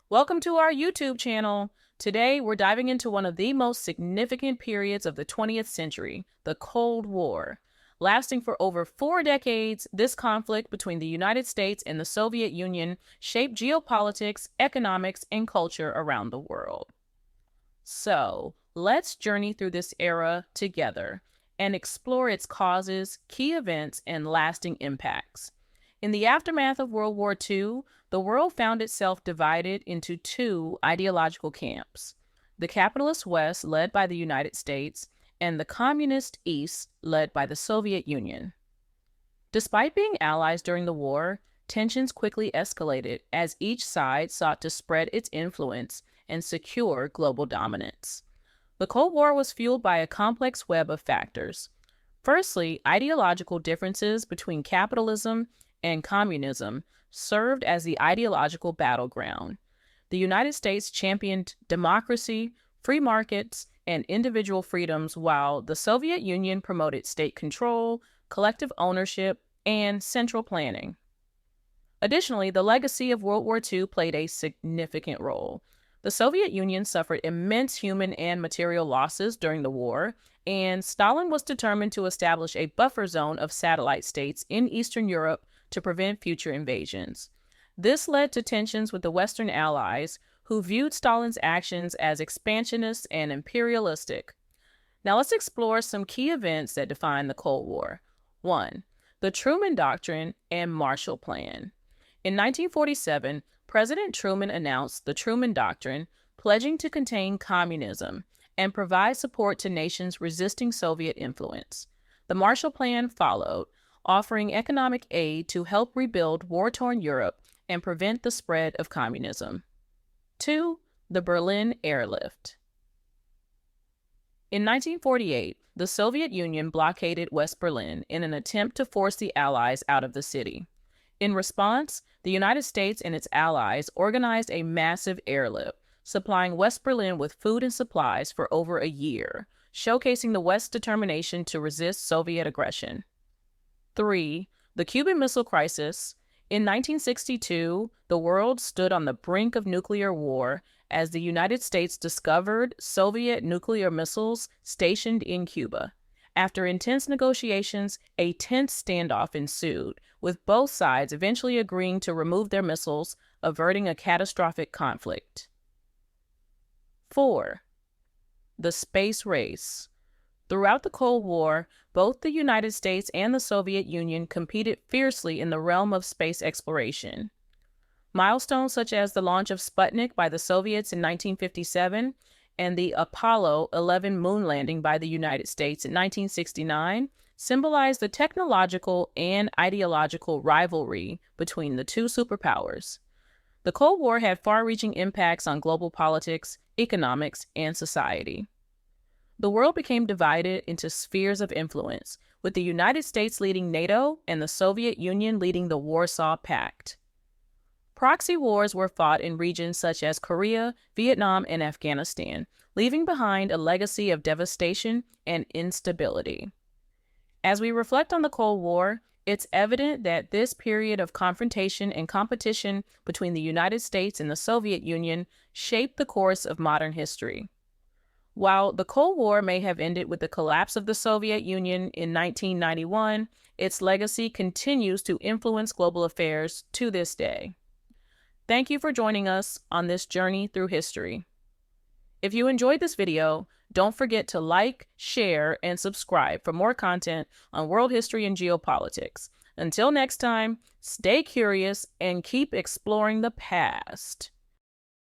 Welcome to our YouTube channel. Today, we're diving into one of the most significant periods of the 20th century, the Cold War. Lasting for over 4 decades, this conflict between the United States and the Soviet Union shaped geopolitics, economics, and culture around the world. So, let's journey through this era together and explore its causes, key events, and lasting impacts. In the aftermath of World War II, the world found itself divided into two ideological camps: the capitalist West, led by the United States, and the communist East, led by the Soviet Union. Despite being allies during the war, tensions quickly escalated as each side sought to spread its influence and secure global dominance. The Cold War was fueled by a complex web of factors. Firstly, ideological differences between capitalism and communism served as the ideological battleground. The United States championed democracy, free markets, and individual freedoms, while the Soviet Union promoted state control, collective ownership, and central planning. Additionally, the legacy of World War II played a significant role. The Soviet Union suffered immense human and material losses during the war, and Stalin was determined to establish a buffer zone of satellite states in Eastern Europe to prevent future invasions. This led to tensions with the Western Allies, who viewed Stalin's actions as expansionist and imperialistic. Now let's explore some key events that define the Cold War. 1. The Truman Doctrine and Marshall Plan. In 1947, President Truman announced the Truman Doctrine, pledging to contain communism and provide support to nations resisting Soviet influence. The Marshall Plan followed, offering economic aid to help rebuild war-torn Europe and prevent the spread of communism. 2. The Berlin Airlift. In 1948, the Soviet Union blockaded West Berlin in an attempt to force the Allies out of the city. In response, the United States and its allies organized a massive airlift, supplying West Berlin with food and supplies for over a year, showcasing the West's determination to resist Soviet aggression. 3. The Cuban Missile Crisis. In 1962, the world stood on the brink of nuclear war as the United States discovered Soviet nuclear missiles stationed in Cuba. After intense negotiations, a tense standoff ensued, with both sides eventually agreeing to remove their missiles, averting a catastrophic conflict. 4. The Space Race. Throughout the Cold War, both the United States and the Soviet Union competed fiercely in the realm of space exploration. Milestones such as the launch of Sputnik by the Soviets in 1957 and the Apollo 11 moon landing by the United States in 1969 symbolize the technological and ideological rivalry between the two superpowers. The Cold War had far-reaching impacts on global politics, economics, and society. The world became divided into spheres of influence, with the United States leading NATO and the Soviet Union leading the Warsaw Pact. Proxy wars were fought in regions such as Korea, Vietnam, and Afghanistan, leaving behind a legacy of devastation and instability. As we reflect on the Cold War, it's evident that this period of confrontation and competition between the United States and the Soviet Union shaped the course of modern history. While the Cold War may have ended with the collapse of the Soviet Union in 1991, its legacy continues to influence global affairs to this day. Thank you for joining us on this journey through history. If you enjoyed this video, don't forget to like, share, and subscribe for more content on world history and geopolitics. Until next time, stay curious and keep exploring the past.